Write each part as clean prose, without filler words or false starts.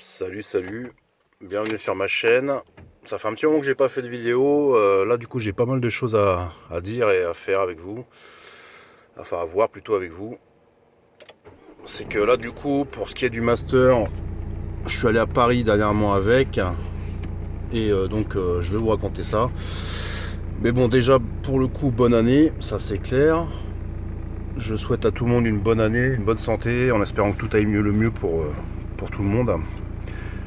Salut, bienvenue sur ma chaîne. Ça fait un petit moment que j'ai pas fait de vidéo. Là du coup j'ai pas mal de choses à dire et à faire avec vous. Enfin à voir plutôt avec vous. C'est que là du coup pour ce qui est du master, je suis allé à Paris dernièrement avec. Et je vais vous raconter ça. Mais bon déjà pour le coup bonne année, ça c'est clair. Je souhaite à tout le monde une bonne année, une bonne santé, en espérant que tout aille le mieux pour tout le monde.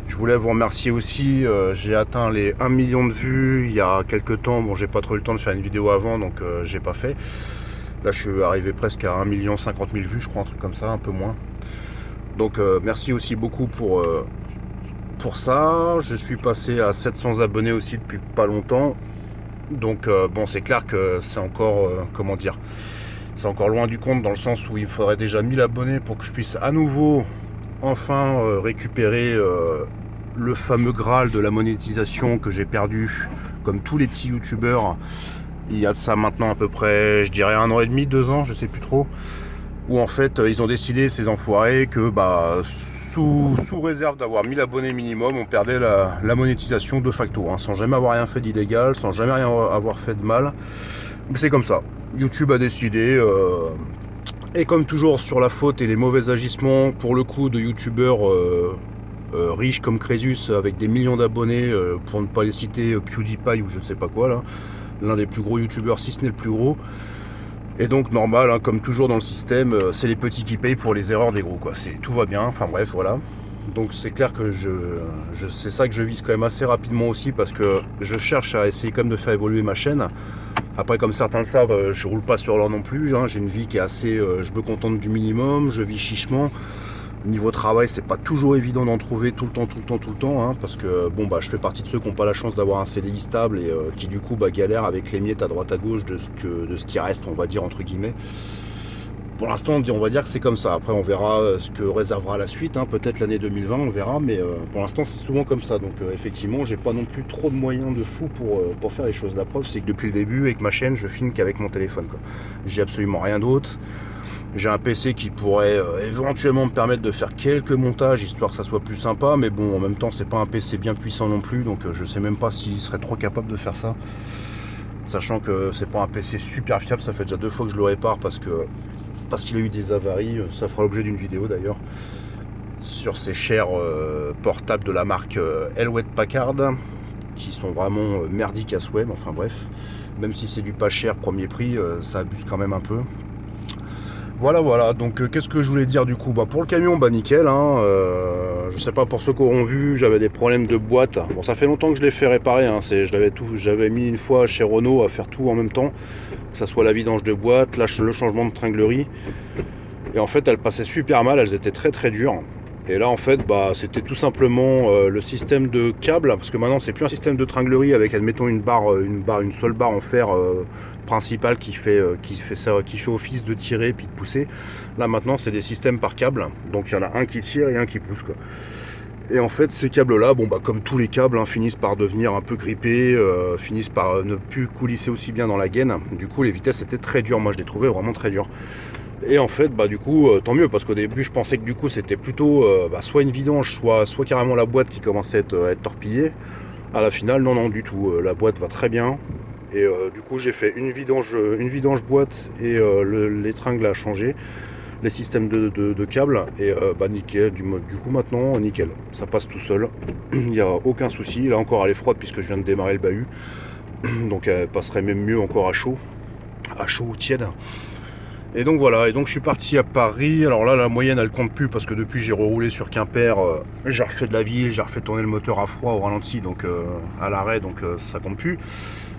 Je voulais vous remercier aussi, j'ai atteint les 1 million de vues il y a quelques temps. Bon, j'ai pas trop eu le temps de faire une vidéo avant, donc j'ai pas fait. Là, je suis arrivé presque à 1 million 50 000 vues, je crois, un truc comme ça, un peu moins. Donc merci aussi beaucoup pour ça. Je suis passé à 700 abonnés aussi depuis pas longtemps. Donc bon, c'est clair que c'est encore, comment dire, c'est encore loin du compte dans le sens où il me faudrait déjà 1000 abonnés pour que je puisse à nouveau enfin récupérer le fameux Graal de la monétisation que j'ai perdu comme tous les petits youtubeurs il y a de ça maintenant à peu près, je dirais 1 an et demi, 2 ans, je sais plus trop, où en fait ils ont décidé, ces enfoirés, que sous réserve d'avoir 1000 abonnés minimum, on perdait la monétisation de facto, hein, sans jamais avoir rien fait d'illégal, sans jamais rien avoir fait de mal. C'est comme ça, YouTube a décidé, et comme toujours sur la faute et les mauvais agissements pour le coup de youtubeurs riches comme Crésus avec des millions d'abonnés, pour ne pas les citer, PewDiePie ou je ne sais pas quoi là, l'un des plus gros youtubeurs si ce n'est le plus gros. Et donc normal, hein, comme toujours dans le système, c'est les petits qui payent pour les erreurs des gros, quoi. Tout va bien, enfin bref, voilà. Donc c'est clair que c'est ça que je vise quand même assez rapidement aussi, parce que je cherche à essayer quand même de faire évoluer ma chaîne. Après, comme certains le savent, je roule pas sur l'or non plus, hein. J'ai une vie qui est assez, je me contente du minimum, je vis chichement. Niveau travail, c'est pas toujours évident d'en trouver tout le temps, hein, parce que bon je fais partie de ceux qui n'ont pas la chance d'avoir un CDI stable et qui du coup galèrent avec les miettes à droite à gauche de ce qui reste, on va dire, entre guillemets. Pour l'instant, on va dire que c'est comme ça. Après, on verra ce que réservera la suite, hein. Peut-être l'année 2020, on verra, mais pour l'instant, c'est souvent comme ça. Donc effectivement, j'ai pas non plus trop de moyens de fou pour faire les choses. La preuve, c'est que depuis le début, avec ma chaîne, je filme qu'avec mon téléphone, quoi. J'ai absolument rien d'autre. J'ai un PC qui pourrait éventuellement me permettre de faire quelques montages, histoire que ça soit plus sympa, mais bon, en même temps, c'est pas un PC bien puissant non plus, donc je sais même pas s'il serait trop capable de faire ça. Sachant que c'est pas un PC super fiable, ça fait déjà 2 fois que je le répare parce qu'il a eu des avaries. Ça fera l'objet d'une vidéo d'ailleurs sur ces chers portables de la marque Hewlett Packard, qui sont vraiment merdiques à souhait. Enfin bref, même si c'est du pas cher premier prix, ça abuse quand même un peu. Voilà, donc qu'est-ce que je voulais dire du coup, pour le camion, nickel, hein, je sais pas, pour ceux qui auront vu, j'avais des problèmes de boîte. Bon, ça fait longtemps que je l'ai fait réparer, hein. J'avais mis une fois chez Renault à faire tout en même temps, que ça soit la vidange de boîte, le changement de tringlerie, et en fait elles passaient super mal, elles étaient très dures. Et là en fait c'était tout simplement le système de câble, parce que maintenant c'est plus un système de tringlerie avec, admettons, une seule barre en fer principale qui fait office de tirer puis de pousser. Là maintenant c'est des systèmes par câble, donc il y en a un qui tire et un qui pousse, quoi. Et en fait ces câbles là, comme tous les câbles, hein, finissent par devenir un peu grippés, finissent par ne plus coulisser aussi bien dans la gaine. Du coup les vitesses étaient très dures, moi je les trouvais vraiment très dures. Et en fait du coup tant mieux, parce qu'au début je pensais que du coup c'était plutôt soit une vidange, soit carrément la boîte qui commençait à être torpillée. À la finale non du tout, la boîte va très bien. Et du coup j'ai fait une vidange boîte et l'étringle a changé, les systèmes de câbles, et nickel, du coup maintenant nickel, ça passe tout seul, il n'y a aucun souci. Là encore elle est froide puisque je viens de démarrer le bahut, donc elle passerait même mieux encore à chaud ou tiède. Et donc voilà, et donc je suis parti à Paris. Alors là la moyenne elle compte plus, parce que depuis j'ai reroulé sur Quimper, j'ai refait de la ville, j'ai refait tourner le moteur à froid au ralenti, donc à l'arrêt, donc ça compte plus.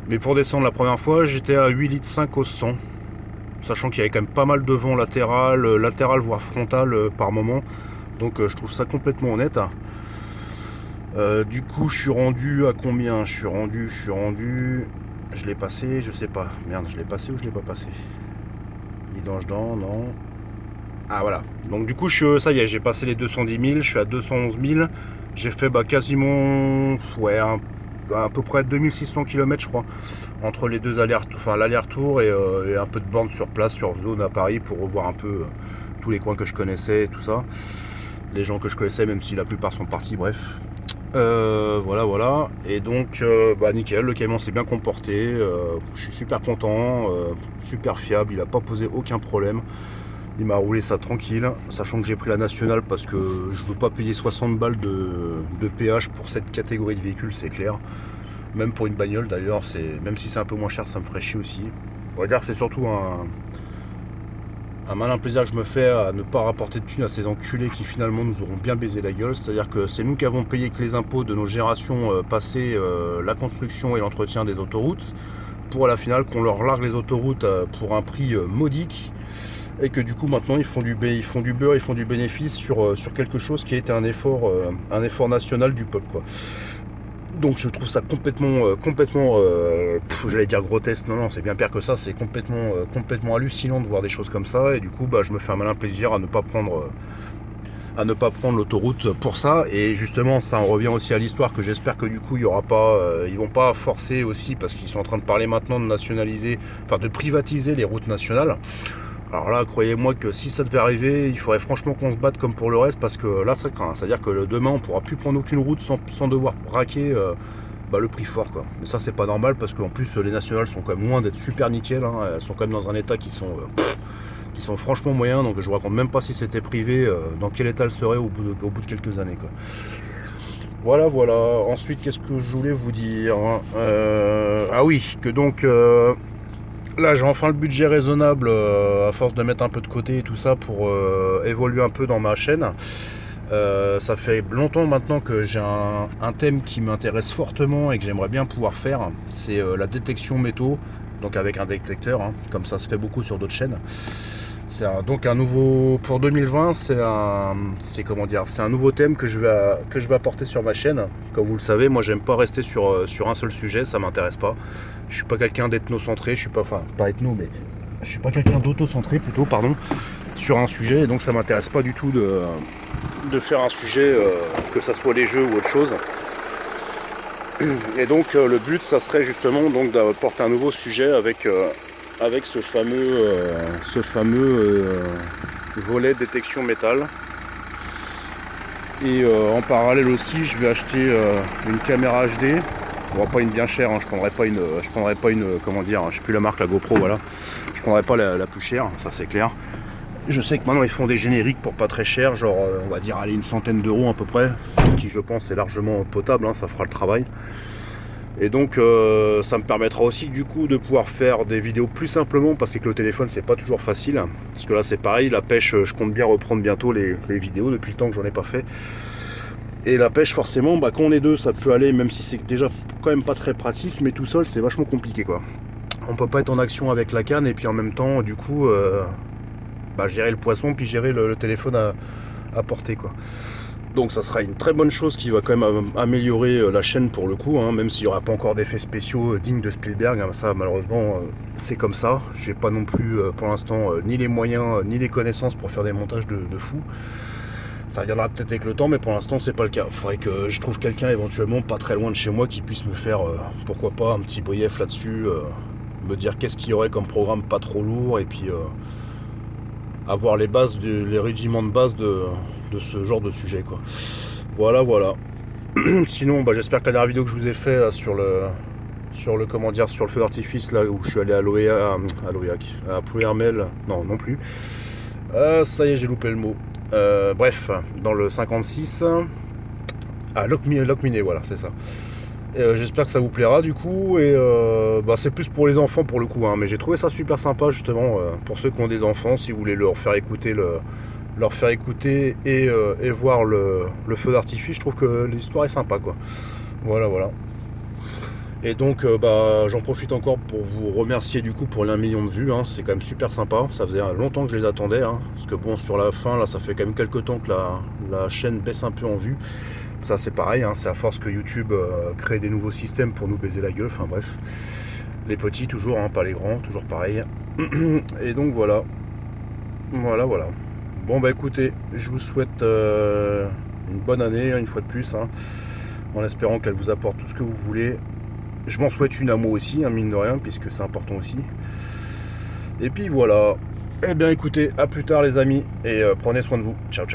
Mais pour descendre la première fois j'étais à 8,5 litres au 100, sachant qu'il y avait quand même pas mal de vent latéral voire frontal par moment, donc je trouve ça complètement honnête. Du coup je suis rendu à combien? Je suis rendu, je l'ai passé, je sais pas, merde, je l'ai passé ou je l'ai pas passé? Vidange non. Ah voilà, donc du coup ça y est, j'ai passé les 210 000, je suis à 211 000. J'ai fait quasiment, ouais, à peu près 2600 km je crois, entre les deux allers-retours, enfin l'aller-retour et un peu de borne sur place, sur zone à Paris, pour revoir un peu tous les coins que je connaissais et tout ça. les gens que je connaissais, même si la plupart sont partis, bref. Voilà. Et donc, nickel, le camion s'est bien comporté. Je suis super content, super fiable, il n'a pas posé aucun problème. Il m'a roulé ça tranquille, sachant que j'ai pris la nationale parce que je veux pas payer 60 balles de péage pour cette catégorie de véhicules, c'est clair. Même pour une bagnole d'ailleurs, même si c'est un peu moins cher, ça me ferait chier aussi. On va dire que c'est surtout un malin plaisir que je me fais à ne pas rapporter de thunes à ces enculés qui finalement nous auront bien baisé la gueule. C'est-à-dire que c'est nous qui avons payé avec les impôts de nos générations passées la construction et l'entretien des autoroutes, pour à la finale qu'on leur largue les autoroutes pour un prix modique, et que du coup maintenant ils font du beurre, ils font du bénéfice sur quelque chose qui a été un effort national du peuple, quoi. Donc je trouve ça complètement j'allais dire grotesque, non, c'est bien pire que ça, c'est complètement hallucinant de voir des choses comme ça, et du coup je me fais un malin plaisir à ne pas prendre l'autoroute pour ça. Et justement ça en revient aussi à l'histoire, que j'espère que du coup il y aura pas, ils vont pas forcer aussi, parce qu'ils sont en train de parler maintenant de nationaliser, enfin de privatiser les routes nationales. Alors là, croyez-moi que si ça devait arriver, il faudrait franchement qu'on se batte comme pour le reste, parce que là ça craint. C'est-à-dire que demain on pourra plus prendre aucune route sans devoir braquer le prix fort, quoi. Et ça c'est pas normal, parce qu'en plus les nationales sont quand même loin d'être super nickel, hein. Elles sont quand même dans un état qui sont franchement moyens. Donc je vous raconte même pas, si c'était privé, dans quel état elles seraient au bout de quelques années, quoi. Voilà. Ensuite, qu'est-ce que je voulais vous dire, ah oui, que donc là j'ai enfin le budget raisonnable, à force de mettre un peu de côté et tout ça, pour évoluer un peu dans ma chaîne. Ça fait longtemps maintenant que j'ai un thème qui m'intéresse fortement et que j'aimerais bien pouvoir faire. C'est la détection métaux, donc avec un détecteur, hein, comme ça se fait beaucoup sur d'autres chaînes. Donc un nouveau pour 2020, c'est un nouveau thème que je vais apporter sur ma chaîne. Comme vous le savez, moi j'aime pas rester sur un seul sujet, ça m'intéresse pas. Je suis pas quelqu'un d'ethnocentré, je suis pas quelqu'un d'autocentré plutôt, pardon, sur un sujet, et donc ça m'intéresse pas du tout de faire un sujet, que ça soit les jeux ou autre chose. Et donc le but, ça serait justement donc d'apporter un nouveau sujet avec ce fameux volet détection métal. Et en parallèle aussi, je vais acheter une caméra HD. Bon, pas une bien chère, hein. Je prendrai pas une comment dire, je sais plus la marque, la GoPro, voilà. Je prendrai pas la plus chère, ça c'est clair. Je sais que maintenant ils font des génériques pour pas très cher, genre on va dire une centaine d'euros à peu près, ce qui je pense est largement potable, hein, ça fera le travail. Et donc ça me permettra aussi du coup de pouvoir faire des vidéos plus simplement, parce que le téléphone c'est pas toujours facile. Parce que là c'est pareil, la pêche, je compte bien reprendre bientôt les vidéos depuis le temps que j'en ai pas fait. Et la pêche forcément, quand on est deux ça peut aller, même si c'est déjà quand même pas très pratique, mais tout seul c'est vachement compliqué, quoi. On peut pas être en action avec la canne et puis en même temps du coup gérer le poisson puis gérer le téléphone à portée, quoi. Donc ça sera une très bonne chose qui va quand même améliorer la chaîne pour le coup, hein, même s'il n'y aura pas encore d'effets spéciaux dignes de Spielberg, hein. Ça malheureusement c'est comme ça. J'ai pas non plus pour l'instant ni les moyens ni les connaissances pour faire des montages de fou. Ça viendra peut-être avec le temps, mais pour l'instant c'est pas le cas. Il faudrait que je trouve quelqu'un éventuellement pas très loin de chez moi qui puisse me faire pourquoi pas un petit brief là-dessus, me dire qu'est-ce qu'il y aurait comme programme pas trop lourd, et puis avoir les rudiments de base de ce genre de sujet, quoi. Voilà. Sinon j'espère que la dernière vidéo que je vous ai fait là, sur le feu d'artifice, là où je suis allé à Plouermel, non plus, ça y est, j'ai loupé le mot, bref, dans le 56 à Locminé, voilà, c'est ça. J'espère que ça vous plaira du coup, et c'est plus pour les enfants pour le coup, hein, mais j'ai trouvé ça super sympa justement pour ceux qui ont des enfants, si vous voulez leur faire écouter et voir le feu d'artifice. Je trouve que l'histoire est sympa, quoi. Voilà. Et donc j'en profite encore pour vous remercier du coup pour l'1 million de vues, hein. C'est quand même super sympa, ça faisait longtemps que je les attendais, hein, parce que bon, sur la fin là ça fait quand même quelques temps que la chaîne baisse un peu en vue. Ça c'est pareil, hein, c'est à force que YouTube crée des nouveaux systèmes pour nous baiser la gueule, enfin bref. Les petits toujours, hein, pas les grands, toujours pareil. Et donc voilà. Bon écoutez, je vous souhaite une bonne année, une fois de plus, hein, en espérant qu'elle vous apporte tout ce que vous voulez. Je m'en souhaite une à moi aussi, hein, mine de rien, puisque c'est important aussi. Et puis voilà. Eh bien écoutez, à plus tard les amis, et prenez soin de vous. Ciao.